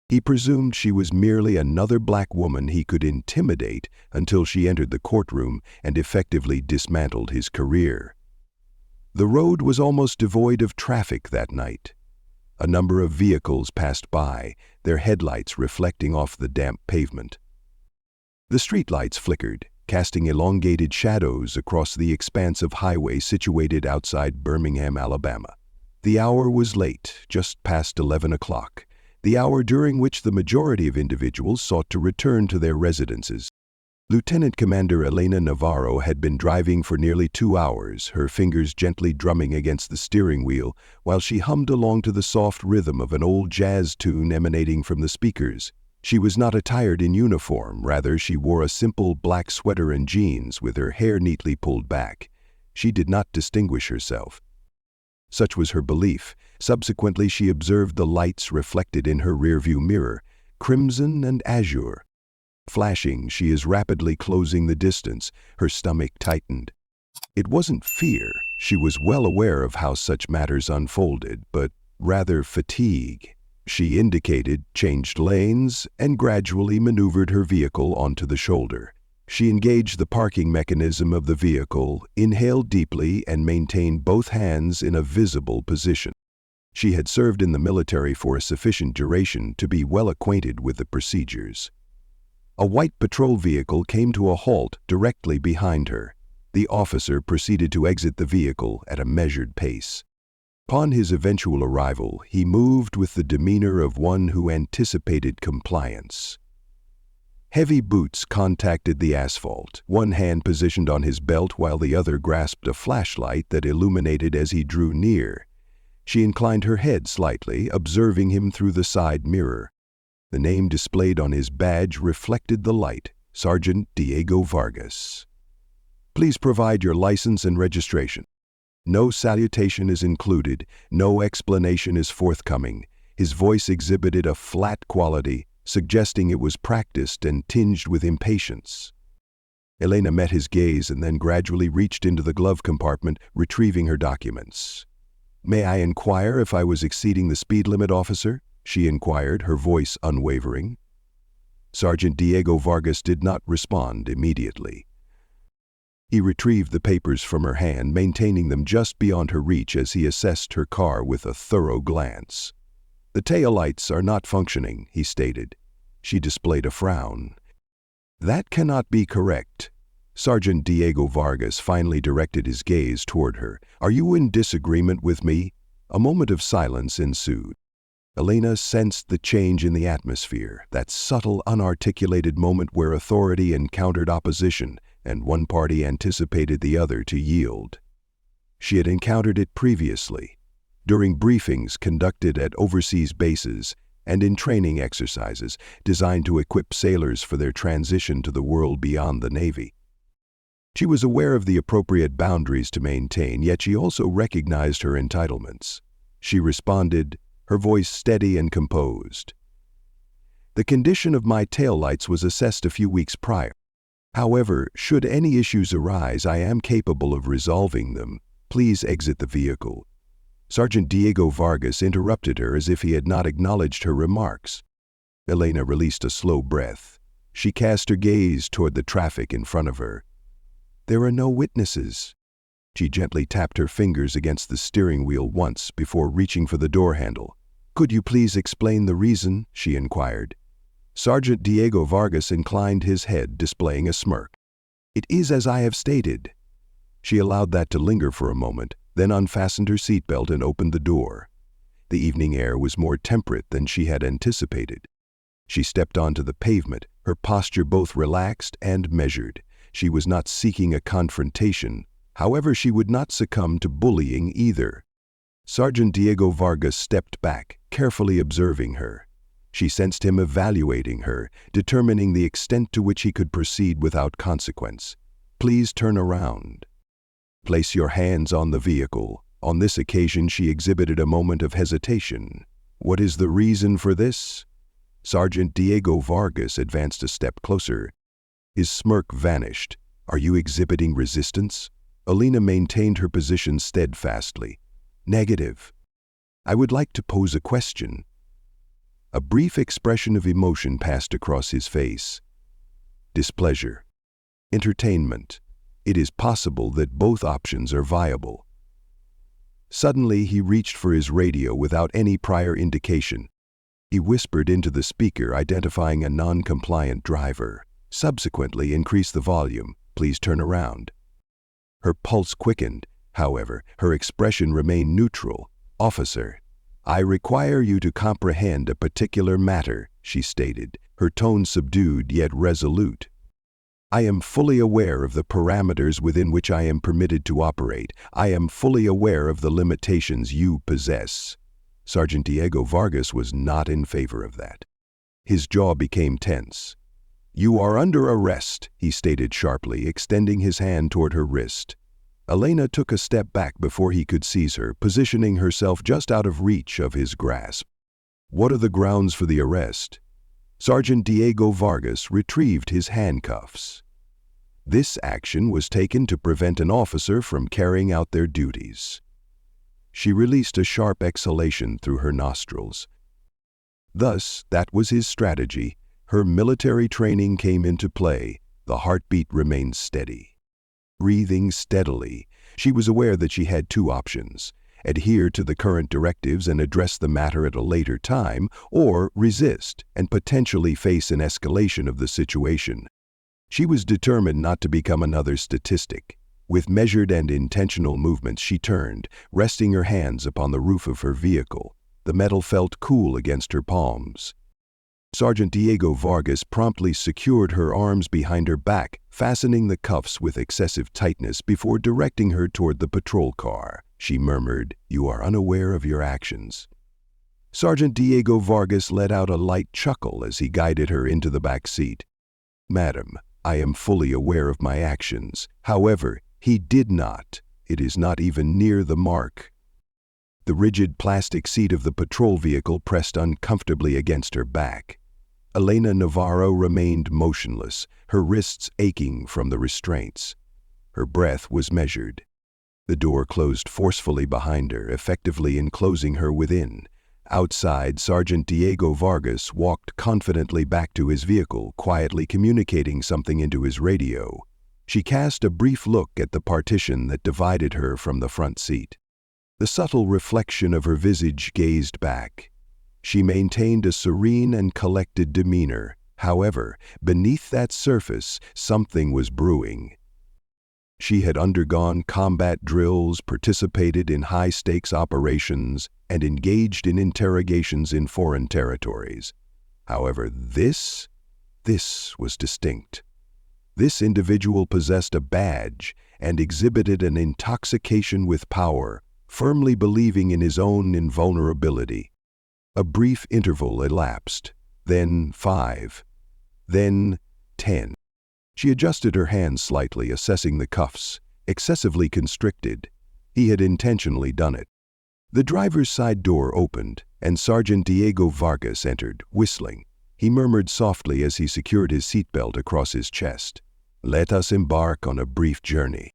He presumed she was merely another black woman he could intimidate until she entered the courtroom and effectively dismantled his career. The road was almost devoid of traffic that night. A number of vehicles passed by, their headlights reflecting off the damp pavement. The streetlights flickered, casting elongated shadows across the expanse of highway situated outside Birmingham, Alabama. The hour was late, just past 11 o'clock, the hour during which the majority of individuals sought to return to their residences. Lieutenant Commander Elena Navarro had been driving for nearly 2 hours, her fingers gently drumming against the steering wheel while she hummed along to the soft rhythm of an old jazz tune emanating from the speakers. She was not attired in uniform, rather she wore a simple black sweater and jeans with her hair neatly pulled back. She did not distinguish herself. Such was her belief. Subsequently, she observed the lights reflected in her rearview mirror, crimson and azure. Flashing, she is rapidly closing the distance, her stomach tightened. It wasn't fear. She was well aware of how such matters unfolded, but rather fatigue. She indicated, changed lanes, and gradually maneuvered her vehicle onto the shoulder. She engaged the parking mechanism of the vehicle, inhaled deeply, and maintained both hands in a visible position. She had served in the military for a sufficient duration to be well acquainted with the procedures. A white patrol vehicle came to a halt directly behind her. The officer proceeded to exit the vehicle at a measured pace. Upon his eventual arrival, he moved with the demeanor of one who anticipated compliance. Heavy boots contacted the asphalt, one hand positioned on his belt while the other grasped a flashlight that illuminated as he drew near. She inclined her head slightly, observing him through the side mirror. The name displayed on his badge reflected the light, Sergeant Diego Vargas. Please provide your license and registration. No salutation is included, no explanation is forthcoming. His voice exhibited a flat quality, suggesting it was practiced and tinged with impatience. Elena met his gaze and then gradually reached into the glove compartment, retrieving her documents. "May I inquire if I was exceeding the speed limit, officer?" she inquired, her voice unwavering. Sergeant Diego Vargas did not respond immediately. He retrieved the papers from her hand, maintaining them just beyond her reach as he assessed her car with a thorough glance. "The taillights are not functioning," he stated. She displayed a frown. "That cannot be correct." Sergeant Diego Vargas finally directed his gaze toward her. "Are you in disagreement with me?" A moment of silence ensued. Elena sensed the change in the atmosphere, that subtle, unarticulated moment where authority encountered opposition and one party anticipated the other to yield. She had encountered it previously, during briefings conducted at overseas bases and in training exercises designed to equip sailors for their transition to the world beyond the Navy. She was aware of the appropriate boundaries to maintain, yet she also recognized her entitlements. She responded, her voice steady and composed. "The condition of my taillights was assessed a few weeks prior. However, should any issues arise, I am capable of resolving them. Please exit the vehicle." Sergeant Diego Vargas interrupted her as if he had not acknowledged her remarks. Elena released a slow breath. She cast her gaze toward the traffic in front of her. "There are no witnesses." She gently tapped her fingers against the steering wheel once before reaching for the door handle. "Could you please explain the reason?" she inquired. Sergeant Diego Vargas inclined his head, displaying a smirk. "It is as I have stated." She allowed that to linger for a moment, then unfastened her seatbelt and opened the door. The evening air was more temperate than she had anticipated. She stepped onto the pavement, her posture both relaxed and measured. She was not seeking a confrontation. However, she would not succumb to bullying either. Sergeant Diego Vargas stepped back, carefully observing her. She sensed him evaluating her, determining the extent to which he could proceed without consequence. "Please turn around." "Place your hands on the vehicle." On this occasion, she exhibited a moment of hesitation. "What is the reason for this?" Sergeant Diego Vargas advanced a step closer. His smirk vanished. "Are you exhibiting resistance?" Elena maintained her position steadfastly. "Negative. I would like to pose a question." A brief expression of emotion passed across his face. Displeasure. Entertainment. It is possible that both options are viable. Suddenly, he reached for his radio without any prior indication. He whispered into the speaker, identifying a non-compliant driver. Subsequently, increased the volume. Please turn around. Her pulse quickened. However, her expression remained neutral. Officer, I require you to comprehend a particular matter, she stated, her tone subdued yet resolute. I am fully aware of the parameters within which I am permitted to operate. I am fully aware of the limitations you possess. Sergeant Diego Vargas was not in favor of that. His jaw became tense. You are under arrest, he stated sharply, extending his hand toward her wrist. Elena took a step back before he could seize her, positioning herself just out of reach of his grasp. What are the grounds for the arrest? Sergeant Diego Vargas retrieved his handcuffs. This action was taken to prevent an officer from carrying out their duties. She released a sharp exhalation through her nostrils. Thus, that was his strategy. Her military training came into play. The heartbeat remained steady. Breathing steadily, she was aware that she had two options: adhere to the current directives and address the matter at a later time, or resist and potentially face an escalation of the situation. She was determined not to become another statistic. With measured and intentional movements, she turned, resting her hands upon the roof of her vehicle. The metal felt cool against her palms. Sergeant Diego Vargas promptly secured her arms behind her back, fastening the cuffs with excessive tightness before directing her toward the patrol car. She murmured, "You are unaware of your actions." Sergeant Diego Vargas let out a light chuckle as he guided her into the back seat. "Madam, I am fully aware of my actions. However, he did not. It is not even near the mark." The rigid plastic seat of the patrol vehicle pressed uncomfortably against her back. Elena Navarro remained motionless, her wrists aching from the restraints. Her breath was measured. The door closed forcefully behind her, effectively enclosing her within. Outside, Sergeant Diego Vargas walked confidently back to his vehicle, quietly communicating something into his radio. She cast a brief look at the partition that divided her from the front seat. The subtle reflection of her visage gazed back. She maintained a serene and collected demeanor. However, beneath that surface, something was brewing. She had undergone combat drills, participated in high-stakes operations, and engaged in interrogations in foreign territories. However, this was distinct. This individual possessed a badge and exhibited an intoxication with power, firmly believing in his own invulnerability. A brief interval elapsed, then 5, then 10. She adjusted her hands slightly, assessing the cuffs, excessively constricted. He had intentionally done it. The driver's side door opened, and Sergeant Diego Vargas entered, whistling. He murmured softly as he secured his seatbelt across his chest. "Let us embark on a brief journey."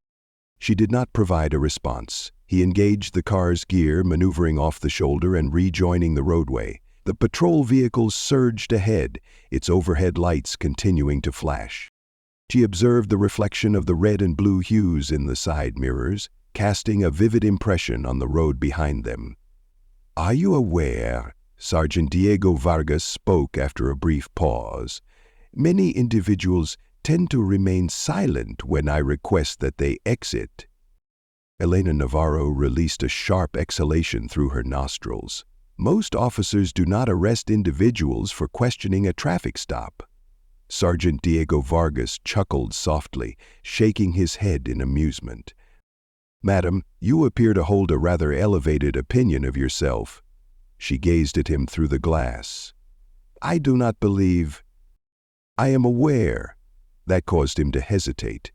She did not provide a response. He engaged the car's gear, maneuvering off the shoulder and rejoining the roadway. The patrol vehicle surged ahead, its overhead lights continuing to flash. She observed the reflection of the red and blue hues in the side mirrors, casting a vivid impression on the road behind them. "Are you aware?" Sergeant Diego Vargas spoke after a brief pause. "Many individuals tend to remain silent when I request that they exit." Elena Navarro released a sharp exhalation through her nostrils. "Most officers do not arrest individuals for questioning a traffic stop." Sergeant Diego Vargas chuckled softly, shaking his head in amusement. "Madam, you appear to hold a rather elevated opinion of yourself." She gazed at him through the glass. "I do not believe—" "I am aware." That caused him to hesitate.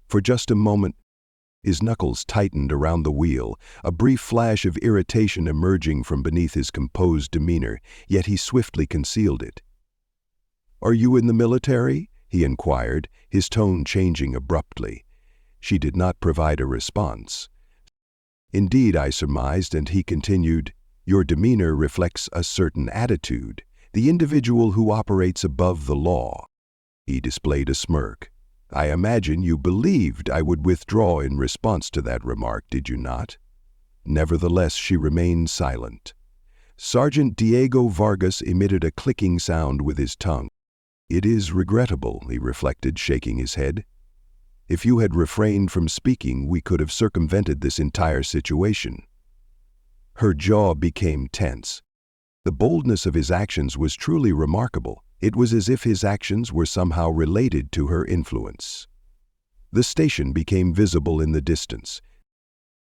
For just a moment, his knuckles tightened around the wheel, a brief flash of irritation emerging from beneath his composed demeanor, yet he swiftly concealed it. "Are you in the military?" he inquired, his tone changing abruptly. She did not provide a response. "Indeed," I surmised, and he continued, "your demeanor reflects a certain attitude. The individual who operates above the law. He displayed a smirk. I imagine you believed I would withdraw in response to that remark, did you not? Nevertheless, she remained silent. Sergeant Diego Vargas emitted a clicking sound with his tongue. It is regrettable, he reflected, shaking his head. If you had refrained from speaking, we could have circumvented this entire situation. Her jaw became tense. The boldness of his actions was truly remarkable. It was as if his actions were somehow related to her influence. The station became visible in the distance.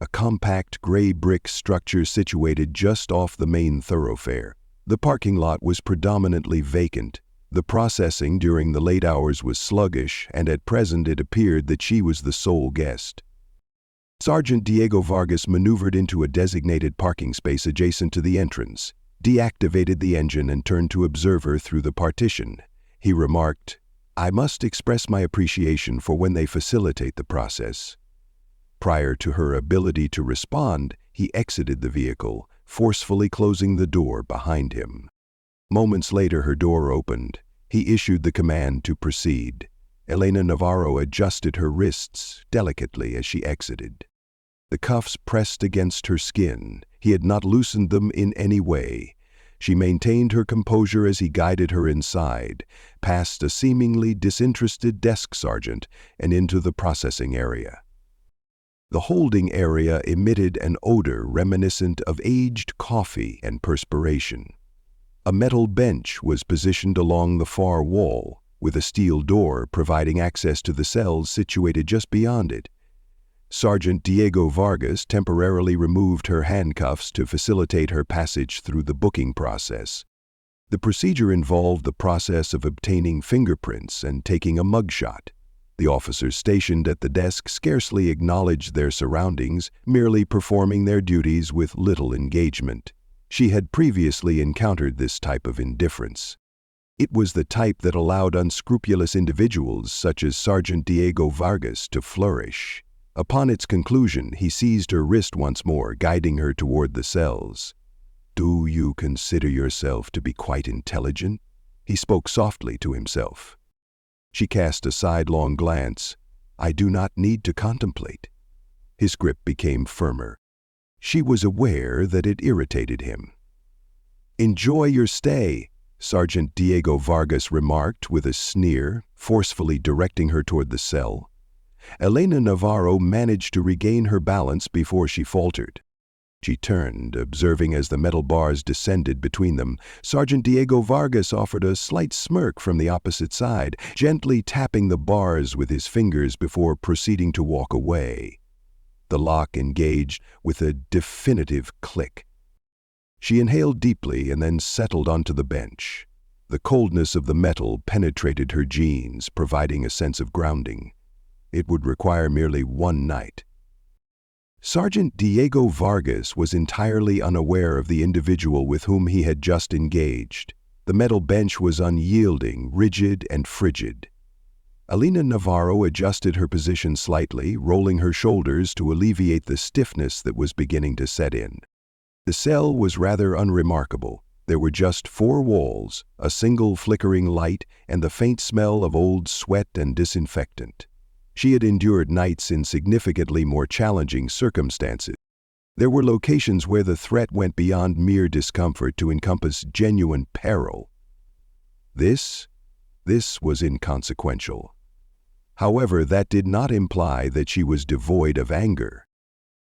A compact gray brick structure situated just off the main thoroughfare. The parking lot was predominantly vacant. The processing during the late hours was sluggish, and at present it appeared that she was the sole guest. Sergeant Diego Vargas maneuvered into a designated parking space adjacent to the entrance, deactivated the engine and turned to observe her through the partition. He remarked, I must express my appreciation for when they facilitate the process. Prior to her ability to respond, he exited the vehicle, forcefully closing the door behind him. Moments later, her door opened. He issued the command to proceed. Elena Navarro adjusted her wrists delicately as she exited. The cuffs pressed against her skin. He had not loosened them in any way. She maintained her composure as he guided her inside, past a seemingly disinterested desk sergeant and into the processing area. The holding area emitted an odor reminiscent of aged coffee and perspiration. A metal bench was positioned along the far wall, with a steel door providing access to the cells situated just beyond it. Sergeant Diego Vargas temporarily removed her handcuffs to facilitate her passage through the booking process. The procedure involved the process of obtaining fingerprints and taking a mugshot. The officers stationed at the desk scarcely acknowledged their surroundings, merely performing their duties with little engagement. She had previously encountered this type of indifference. It was the type that allowed unscrupulous individuals such as Sergeant Diego Vargas to flourish. Upon its conclusion, he seized her wrist once more, guiding her toward the cells. Do you consider yourself to be quite intelligent? He spoke softly to himself. She cast a sidelong glance. I do not need to contemplate. His grip became firmer. She was aware that it irritated him. Enjoy your stay, Sergeant Diego Vargas remarked with a sneer, forcefully directing her toward the cell. Elena Navarro managed to regain her balance before she faltered. She turned, observing as the metal bars descended between them. Sergeant Diego Vargas offered a slight smirk from the opposite side, gently tapping the bars with his fingers before proceeding to walk away. The lock engaged with a definitive click. She inhaled deeply and then settled onto the bench. The coldness of the metal penetrated her jeans, providing a sense of grounding. It would require merely one night. Sergeant Diego Vargas was entirely unaware of the individual with whom he had just engaged. The metal bench was unyielding, rigid, and frigid. Elena Navarro adjusted her position slightly, rolling her shoulders to alleviate the stiffness that was beginning to set in. The cell was rather unremarkable. There were just 4 walls, a single flickering light, and the faint smell of old sweat and disinfectant. She had endured nights in significantly more challenging circumstances. There were locations where the threat went beyond mere discomfort to encompass genuine peril. This was inconsequential. However, that did not imply that she was devoid of anger.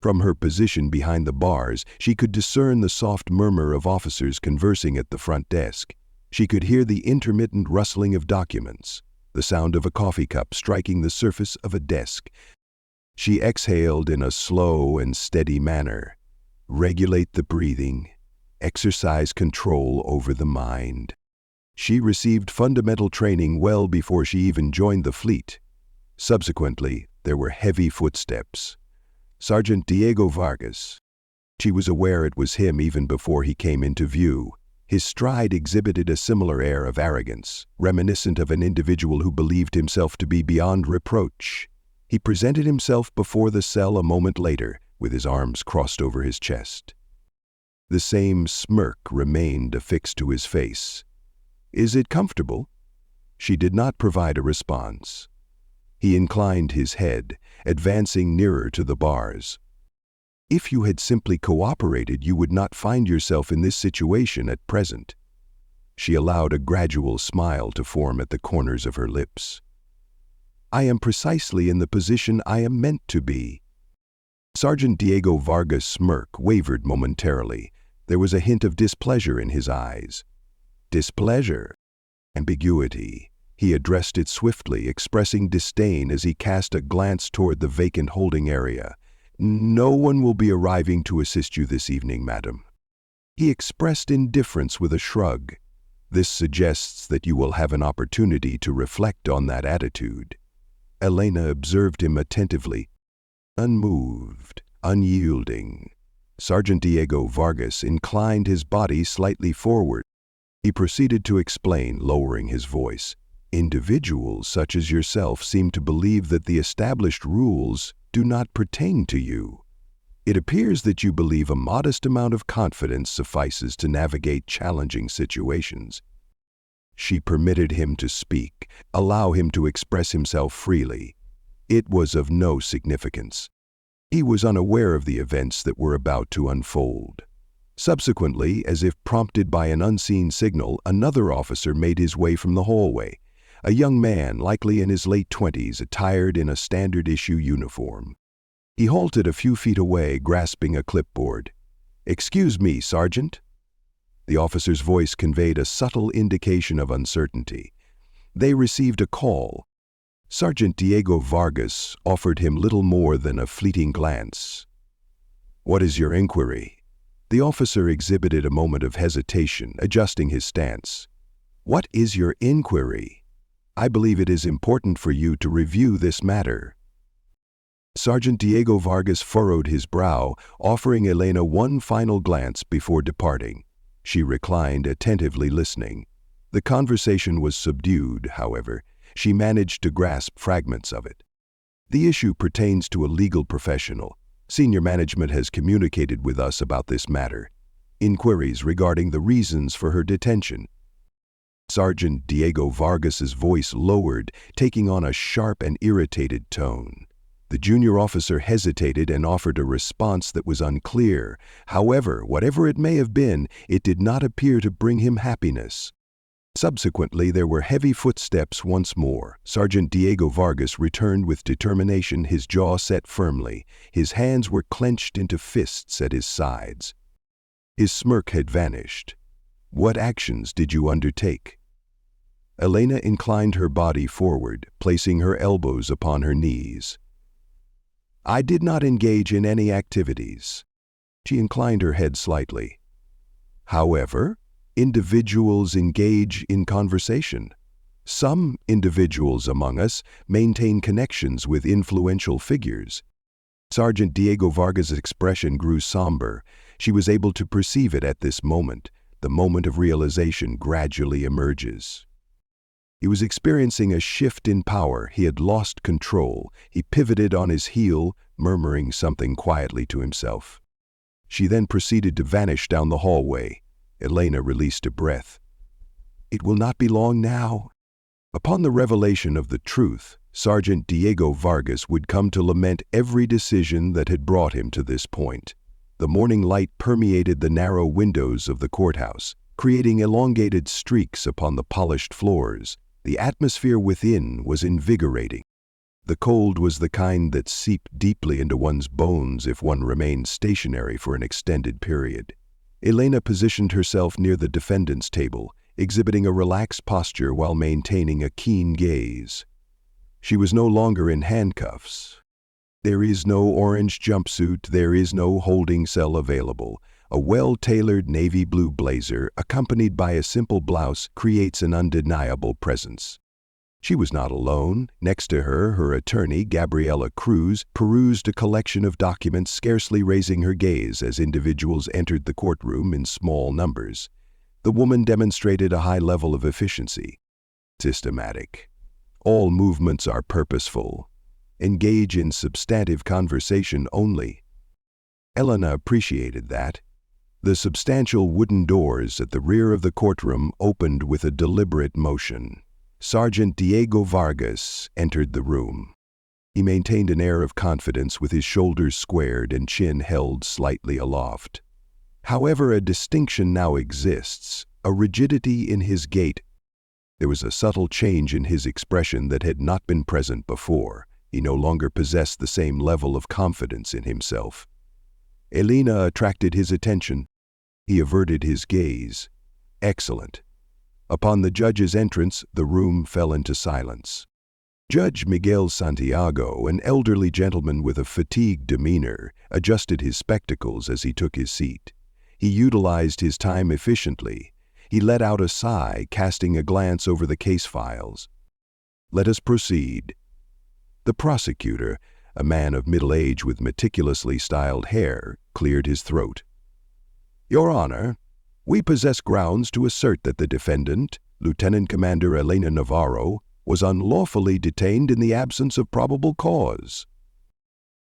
From her position behind the bars, she could discern the soft murmur of officers conversing at the front desk. She could hear the intermittent rustling of documents, the sound of a coffee cup striking the surface of a desk. She exhaled in a slow and steady manner. Regulate the breathing. Exercise control over the mind. She received fundamental training well before she even joined the fleet. Subsequently, there were heavy footsteps. Sergeant Diego Vargas. She was aware it was him even before he came into view. His stride exhibited a similar air of arrogance, reminiscent of an individual who believed himself to be beyond reproach. He presented himself before the cell a moment later, with his arms crossed over his chest. The same smirk remained affixed to his face. Is it comfortable?" She did not provide a response. He inclined his head, advancing nearer to the bars. "If you had simply cooperated, you would not find yourself in this situation at present." She allowed a gradual smile to form at the corners of her lips. "I am precisely in the position I am meant to be." Sergeant Diego Vargas' smirk wavered momentarily. There was a hint of displeasure in his eyes. Displeasure? Ambiguity. He addressed it swiftly, expressing disdain as he cast a glance toward the vacant holding area. "No one will be arriving to assist you this evening, madam." He expressed indifference with a shrug. "This suggests that you will have an opportunity to reflect on that attitude." Elena observed him attentively. Unmoved, unyielding. Sergeant Diego Vargas inclined his body slightly forward. He proceeded to explain, lowering his voice. "Individuals such as yourself seem to believe that the established rules do not pertain to you. It appears that you believe a modest amount of confidence suffices to navigate challenging situations." She permitted him to speak, allow him to express himself freely. It was of no significance. He was unaware of the events that were about to unfold. Subsequently, as if prompted by an unseen signal, another officer made his way from the hallway. A young man, likely in his late 20s, attired in a standard-issue uniform. He halted a few feet away, grasping a clipboard. "Excuse me, Sergeant." The officer's voice conveyed a subtle indication of uncertainty. They received a call. Sergeant Diego Vargas offered him little more than a fleeting glance. "What is your inquiry?" The officer exhibited a moment of hesitation, adjusting his stance. "What is your inquiry? I believe it is important for you to review this matter." Sergeant Diego Vargas furrowed his brow, offering Elena one final glance before departing. She reclined, attentively listening. The conversation was subdued, however. She managed to grasp fragments of it. "The issue pertains to a legal professional. Senior management has communicated with us about this matter. Inquiries regarding the reasons for her detention." Sergeant Diego Vargas's voice lowered, taking on a sharp and irritated tone. The junior officer hesitated and offered a response that was unclear. However, whatever it may have been, it did not appear to bring him happiness. Subsequently, there were heavy footsteps once more. Sergeant Diego Vargas returned with determination, his jaw set firmly. His hands were clenched into fists at his sides. His smirk had vanished. "What actions did you undertake?" Elena inclined her body forward, placing her elbows upon her knees. "I did not engage in any activities." She inclined her head slightly. "However, individuals engage in conversation. Some individuals among us maintain connections with influential figures." Sergeant Diego Vargas' expression grew somber. She was able to perceive it at this moment. The moment of realization gradually emerges. He was experiencing a shift in power. He had lost control. He pivoted on his heel, murmuring something quietly to himself. She then proceeded to vanish down the hallway. Elena released a breath. "It will not be long now." Upon the revelation of the truth, Sergeant Diego Vargas would come to lament every decision that had brought him to this point. The morning light permeated the narrow windows of the courthouse, creating elongated streaks upon the polished floors. The atmosphere within was invigorating. The cold was the kind that seeped deeply into one's bones if one remained stationary for an extended period. Elena positioned herself near the defendant's table, exhibiting a relaxed posture while maintaining a keen gaze. She was no longer in handcuffs. There is no orange jumpsuit, there is no holding cell available. A well-tailored navy blue blazer, accompanied by a simple blouse, creates an undeniable presence. She was not alone. Next to her, her attorney, Gabriela Cruz, perused a collection of documents, scarcely raising her gaze as individuals entered the courtroom in small numbers. The woman demonstrated a high level of efficiency. Systematic. All movements are purposeful. Engage in substantive conversation only. Elena appreciated that. The substantial wooden doors at the rear of the courtroom opened with a deliberate motion. Sergeant Diego Vargas entered the room. He maintained an air of confidence with his shoulders squared and chin held slightly aloft. However, a distinction now exists, a rigidity in his gait. There was a subtle change in his expression that had not been present before. He no longer possessed the same level of confidence in himself. Elena attracted his attention. He averted his gaze. Excellent. Upon the judge's entrance, the room fell into silence. Judge Miguel Santiago, an elderly gentleman with a fatigued demeanor, adjusted his spectacles as he took his seat. He utilized his time efficiently. He let out a sigh, casting a glance over the case files. Let us proceed. The prosecutor, a man of middle age with meticulously styled hair, cleared his throat. Your Honor, we possess grounds to assert that the defendant, Lieutenant Commander Elena Navarro, was unlawfully detained in the absence of probable cause.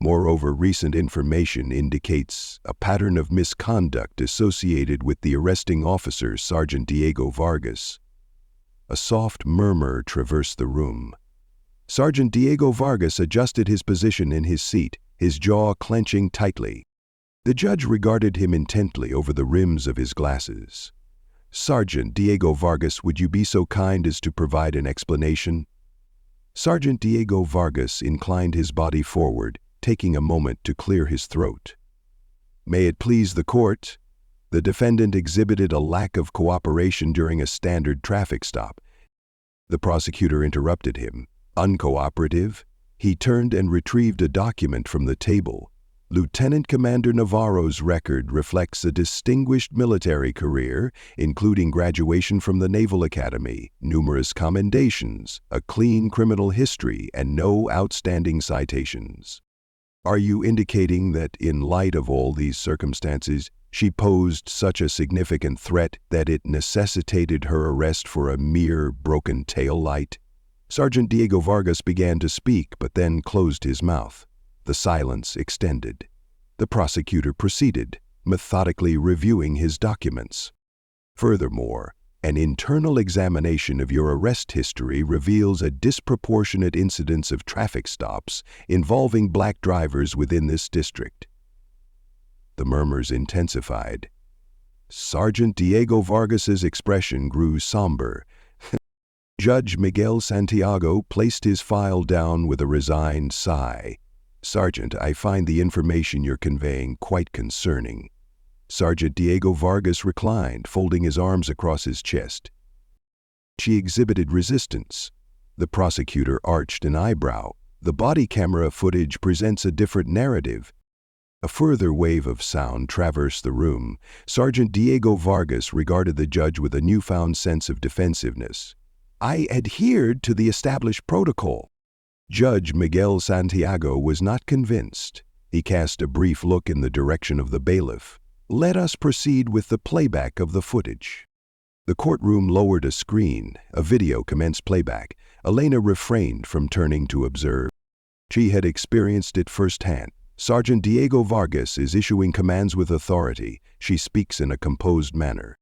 Moreover, recent information indicates a pattern of misconduct associated with the arresting officer, Sergeant Diego Vargas. A soft murmur traversed the room. Sergeant Diego Vargas adjusted his position in his seat, his jaw clenching tightly. The judge regarded him intently over the rims of his glasses. Sergeant Diego Vargas, would you be so kind as to provide an explanation? Sergeant Diego Vargas inclined his body forward, taking a moment to clear his throat. May it please the court, the defendant exhibited a lack of cooperation during a standard traffic stop. The prosecutor interrupted him. Uncooperative? He turned and retrieved a document from the table. Lieutenant Commander Navarro's record reflects a distinguished military career, including graduation from the Naval Academy, numerous commendations, a clean criminal history, and no outstanding citations. Are you indicating that, in light of all these circumstances, she posed such a significant threat that it necessitated her arrest for a mere broken tail light? Sergeant Diego Vargas began to speak, but then closed his mouth. The silence extended. The prosecutor proceeded, methodically reviewing his documents. Furthermore, an internal examination of your arrest history reveals a disproportionate incidence of traffic stops involving black drivers within this district. The murmurs intensified. Sergeant Diego Vargas's expression grew somber. Judge Miguel Santiago placed his file down with a resigned sigh. Sergeant, I find the information you're conveying quite concerning. Sergeant Diego Vargas reclined, folding his arms across his chest. She exhibited resistance. The prosecutor arched an eyebrow. The body camera footage presents a different narrative. A further wave of sound traversed the room. Sergeant Diego Vargas regarded the judge with a newfound sense of defensiveness. I adhered to the established protocol. Judge Miguel Santiago was not convinced. He cast a brief look in the direction of the bailiff. Let us proceed with the playback of the footage. The courtroom lowered a screen. A video commenced playback. Elena refrained from turning to observe. She had experienced it firsthand. Sergeant Diego Vargas is issuing commands with authority. She speaks in a composed manner.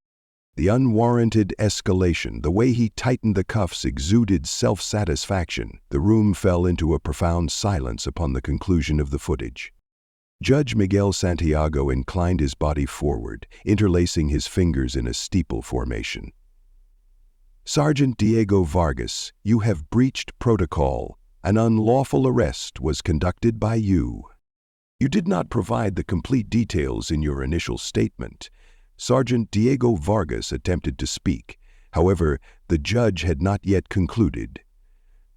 The unwarranted escalation, the way he tightened the cuffs exuded self-satisfaction. The room fell into a profound silence upon the conclusion of the footage. Judge Miguel Santiago inclined his body forward, interlacing his fingers in a steeple formation. Sergeant Diego Vargas, you have breached protocol. An unlawful arrest was conducted by you. You did not provide the complete details in your initial statement. Sergeant Diego Vargas attempted to speak. However, the judge had not yet concluded.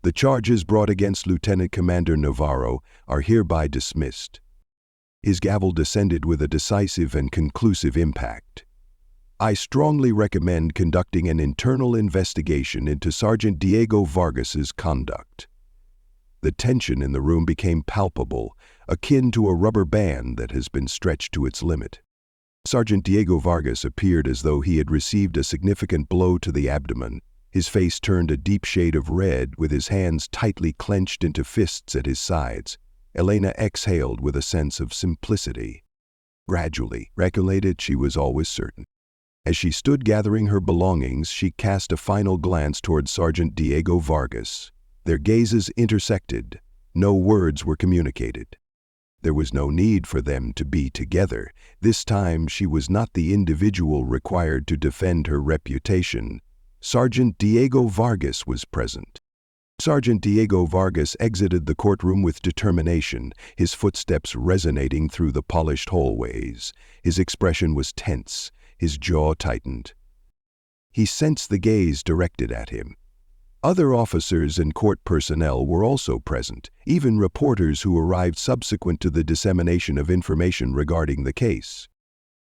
The charges brought against Lieutenant Commander Navarro are hereby dismissed. His gavel descended with a decisive and conclusive impact. I strongly recommend conducting an internal investigation into Sergeant Diego Vargas's conduct. The tension in the room became palpable, akin to a rubber band that has been stretched to its limit. Sergeant Diego Vargas appeared as though he had received a significant blow to the abdomen. His face turned a deep shade of red, with his hands tightly clenched into fists at his sides. Elena exhaled with a sense of simplicity. Gradually, recollected she was always certain. As she stood gathering her belongings, she cast a final glance toward Sergeant Diego Vargas. Their gazes intersected. No words were communicated. There was no need for them to be together. This time she was not the individual required to defend her reputation. Sergeant Diego Vargas was present. Sergeant Diego Vargas exited the courtroom with determination, his footsteps resonating through the polished hallways. His expression was tense, his jaw tightened. He sensed the gaze directed at him. Other officers and court personnel were also present, even reporters who arrived subsequent to the dissemination of information regarding the case.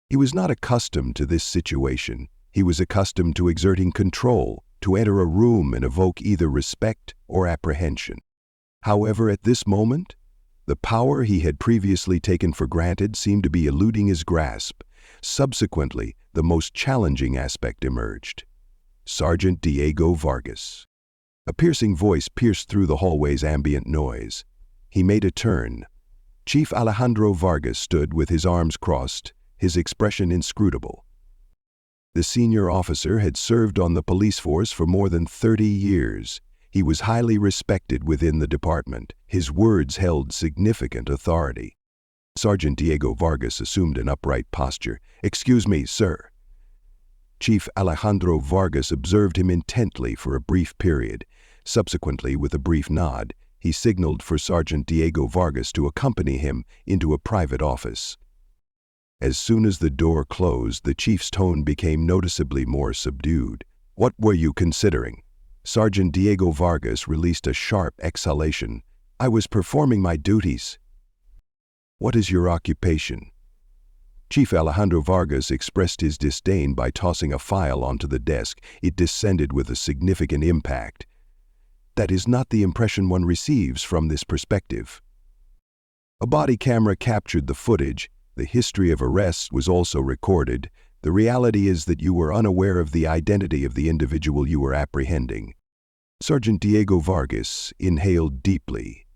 He was not accustomed to this situation. He was accustomed to exerting control, to enter a room and evoke either respect or apprehension. However, at this moment, the power he had previously taken for granted seemed to be eluding his grasp. Subsequently, the most challenging aspect emerged. Sergeant Diego Vargas. A piercing voice pierced through the hallway's ambient noise. He made a turn. Chief Alejandro Vargas stood with his arms crossed, his expression inscrutable. The senior officer had served on the police force for more than 30 years. He was highly respected within the department. His words held significant authority. Sergeant Diego Vargas assumed an upright posture. "Excuse me, sir." Chief Alejandro Vargas observed him intently for a brief period. Subsequently, with a brief nod, he signaled for Sergeant Diego Vargas to accompany him into a private office. As soon as the door closed, the chief's tone became noticeably more subdued. "What were you considering?" Sergeant Diego Vargas released a sharp exhalation. "I was performing my duties." "What is your occupation?" Chief Alejandro Vargas expressed his disdain by tossing a file onto the desk. It descended with a significant impact. "That is not the impression one receives from this perspective." A body camera captured the footage. The history of arrests was also recorded. The reality is that you were unaware of the identity of the individual you were apprehending. Sergeant Diego Vargas inhaled deeply.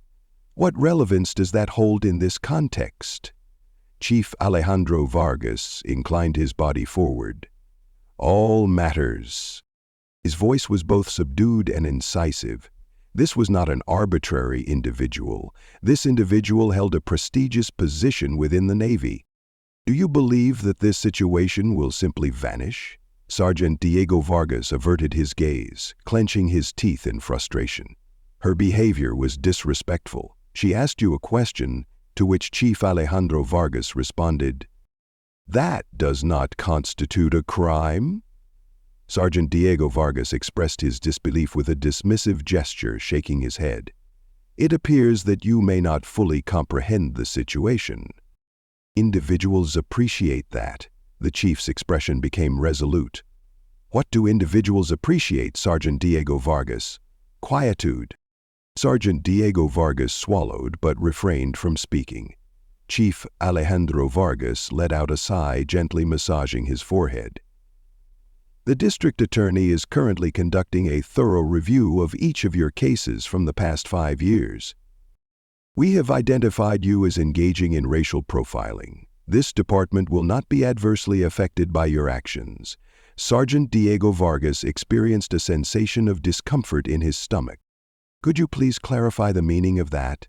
"What relevance does that hold in this context?" Chief Alejandro Vargas inclined his body forward. "All matters." His voice was both subdued and incisive. This was not an arbitrary individual. This individual held a prestigious position within the Navy. "Do you believe that this situation will simply vanish?" Sergeant Diego Vargas averted his gaze, clenching his teeth in frustration. Her behavior was disrespectful. She asked you a question, to which Chief Alejandro Vargas responded, "That does not constitute a crime." Sergeant Diego Vargas expressed his disbelief with a dismissive gesture, shaking his head. "It appears that you may not fully comprehend the situation." "Individuals appreciate that." The chief's expression became resolute. "What do individuals appreciate, Sergeant Diego Vargas?" "Quietude." Sergeant Diego Vargas swallowed but refrained from speaking. Chief Alejandro Vargas let out a sigh, gently massaging his forehead. "The district attorney is currently conducting a thorough review of each of your cases from the past 5 years. We have identified you as engaging in racial profiling. This department will not be adversely affected by your actions." Sergeant Diego Vargas experienced a sensation of discomfort in his stomach. "Could you please clarify the meaning of that?"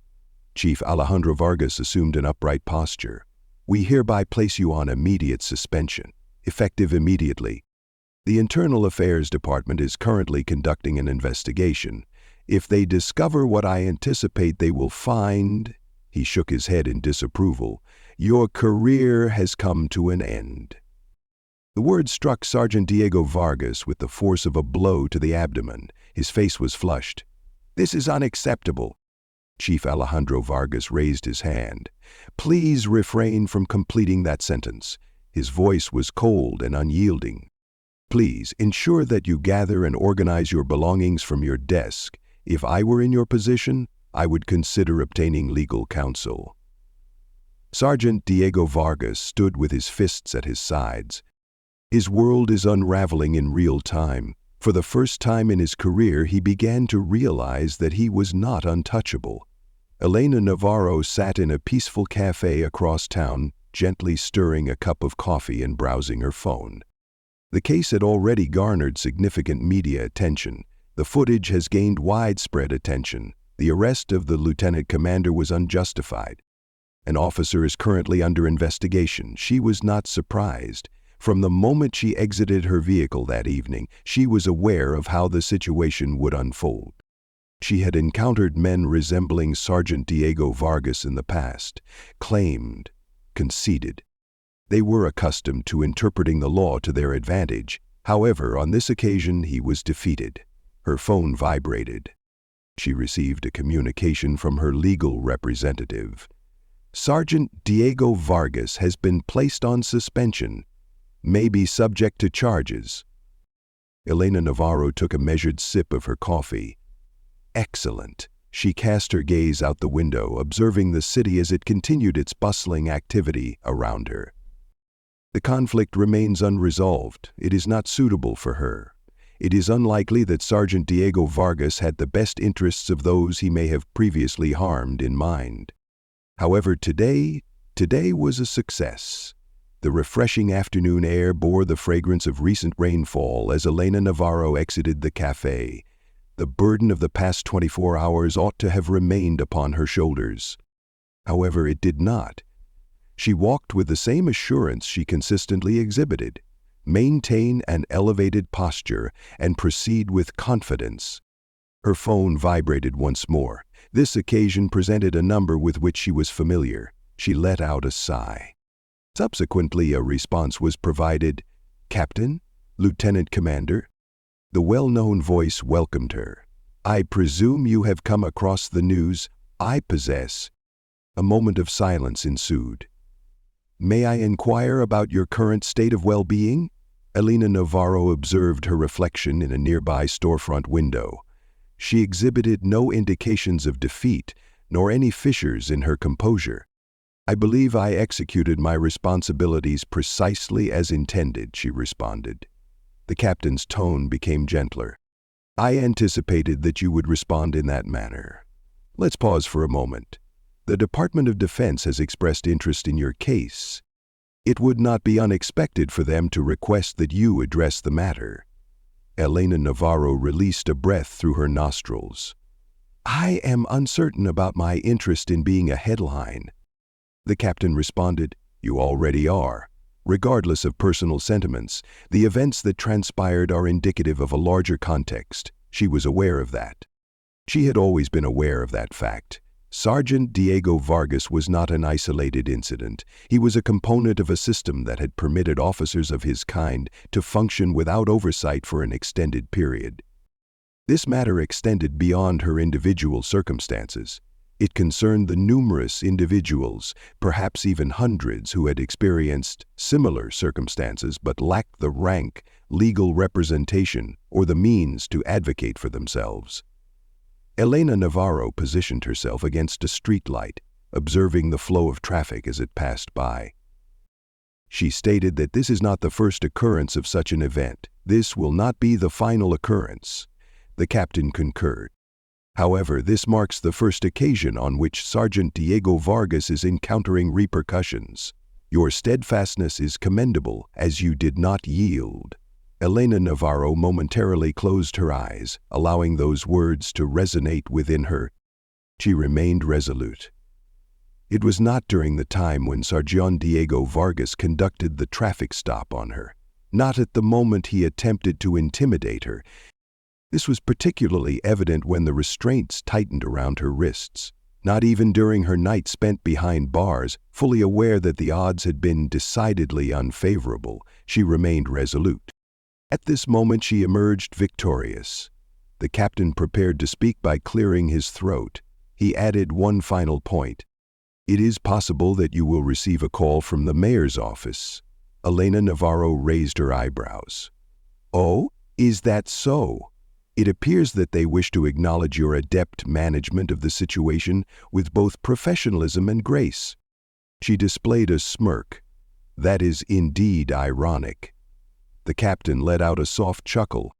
Chief Alejandro Vargas assumed an upright posture. "We hereby place you on immediate suspension, effective immediately. The Internal Affairs Department is currently conducting an investigation. If they discover what I anticipate they will find," he shook his head in disapproval, "your career has come to an end." The words struck Sergeant Diego Vargas with the force of a blow to the abdomen. His face was flushed. "This is unacceptable." Chief Alejandro Vargas raised his hand. "Please refrain from completing that sentence." His voice was cold and unyielding. "Please ensure that you gather and organize your belongings from your desk. If I were in your position, I would consider obtaining legal counsel." Sergeant Diego Vargas stood with his fists at his sides. His world is unraveling in real time. For the first time in his career, he began to realize that he was not untouchable. Elena Navarro sat in a peaceful cafe across town, gently stirring a cup of coffee and browsing her phone. The case had already garnered significant media attention. The footage has gained widespread attention. The arrest of the lieutenant commander was unjustified. An officer is currently under investigation. She was not surprised. From the moment she exited her vehicle that evening, she was aware of how the situation would unfold. She had encountered men resembling Sergeant Diego Vargas in the past, claimed, conceited. They were accustomed to interpreting the law to their advantage. However, on this occasion, he was defeated. Her phone vibrated. She received a communication from her legal representative. Sergeant Diego Vargas has been placed on suspension, may be subject to charges. Elena Navarro took a measured sip of her coffee. Excellent. She cast her gaze out the window, observing the city as it continued its bustling activity around her. The conflict remains unresolved. It is not suitable for her. It is unlikely that Sergeant Diego Vargas had the best interests of those he may have previously harmed in mind. However, today was a success. The refreshing afternoon air bore the fragrance of recent rainfall as Elena Navarro exited the cafe. The burden of the past 24 hours ought to have remained upon her shoulders. However, it did not. She walked with the same assurance she consistently exhibited. Maintain an elevated posture and proceed with confidence. Her phone vibrated once more. This occasion presented a number with which she was familiar. She let out a sigh. Subsequently, a response was provided. "Captain? Lieutenant Commander?" The well-known voice welcomed her. "I presume you have come across the news I possess." A moment of silence ensued. "May I inquire about your current state of well-being?" Elena Navarro observed her reflection in a nearby storefront window. She exhibited no indications of defeat, nor any fissures in her composure. "I believe I executed my responsibilities precisely as intended," she responded. The captain's tone became gentler. "I anticipated that you would respond in that manner. Let's pause for a moment. The Department of Defense has expressed interest in your case. It would not be unexpected for them to request that you address the matter." Elena Navarro released a breath through her nostrils. "I am uncertain about my interest in being a headline." The captain responded, "You already are. Regardless of personal sentiments, the events that transpired are indicative of a larger context. She was aware of that. She had always been aware of that fact. Sergeant Diego Vargas was not an isolated incident. He was a component of a system that had permitted officers of his kind to function without oversight for an extended period. This matter extended beyond her individual circumstances. It concerned the numerous individuals, perhaps even hundreds, who had experienced similar circumstances but lacked the rank, legal representation, or the means to advocate for themselves. Elena Navarro positioned herself against a streetlight, observing the flow of traffic as it passed by. She stated that this is not the first occurrence of such an event. This will not be the final occurrence. The captain concurred. However, this marks the first occasion on which Sergeant Diego Vargas is encountering repercussions. Your steadfastness is commendable, as you did not yield. Elena Navarro momentarily closed her eyes, allowing those words to resonate within her. She remained resolute. It was not during the time when Sergeant Diego Vargas conducted the traffic stop on her. Not at the moment he attempted to intimidate her. This was particularly evident when the restraints tightened around her wrists. Not even during her night spent behind bars, fully aware that the odds had been decidedly unfavorable, she remained resolute. At this moment she emerged victorious. The captain prepared to speak by clearing his throat. He added one final point. "It is possible that you will receive a call from the mayor's office." Elena Navarro raised her eyebrows. "Oh, is that so? It appears that they wish to acknowledge your adept management of the situation with both professionalism and grace." She displayed a smirk. "That is indeed ironic." The captain let out a soft chuckle.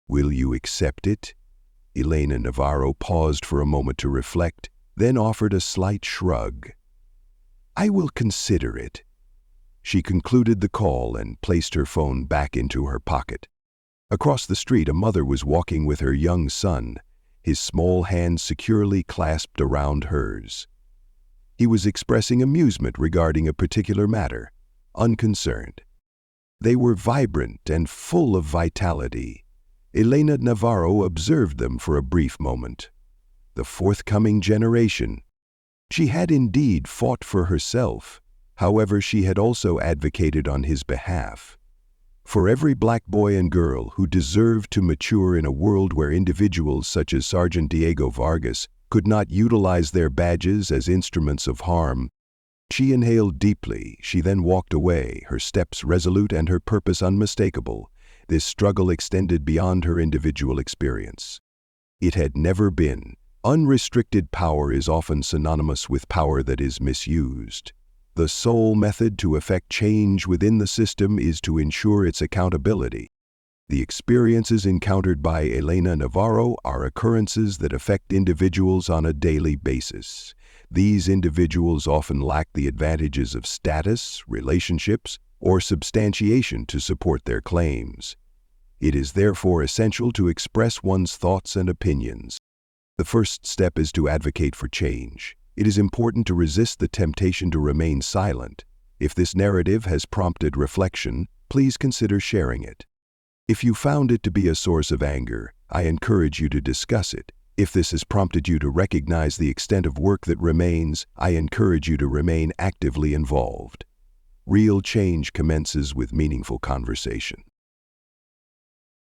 "Will you accept it?" Elena Navarro paused for a moment to reflect, then offered a slight shrug. "I will consider it. She concluded the call and placed her phone back into her pocket. Across the street, a mother was walking with her young son, his small hands securely clasped around hers. He was expressing amusement regarding a particular matter, unconcerned. They were vibrant and full of vitality. Elena Navarro observed them for a brief moment. The forthcoming generation. She had indeed fought for herself. However, she had also advocated on his behalf. For every black boy and girl who deserved to mature in a world where individuals such as Sergeant Diego Vargas could not utilize their badges as instruments of harm. She inhaled deeply. She then walked away, her steps resolute and her purpose unmistakable. This struggle extended beyond her individual experience. It had never been. Unrestricted power is often synonymous with power that is misused. The sole method to effect change within the system is to ensure its accountability. The experiences encountered by Elena Navarro are occurrences that affect individuals on a daily basis. These individuals often lack the advantages of status, relationships, or substantiation to support their claims. It is therefore essential to express one's thoughts and opinions. The first step is to advocate for change. It is important to resist the temptation to remain silent. If this narrative has prompted reflection, please consider sharing it. If you found it to be a source of anger, I encourage you to discuss it. If this has prompted you to recognize the extent of work that remains, I encourage you to remain actively involved. Real change commences with meaningful conversation.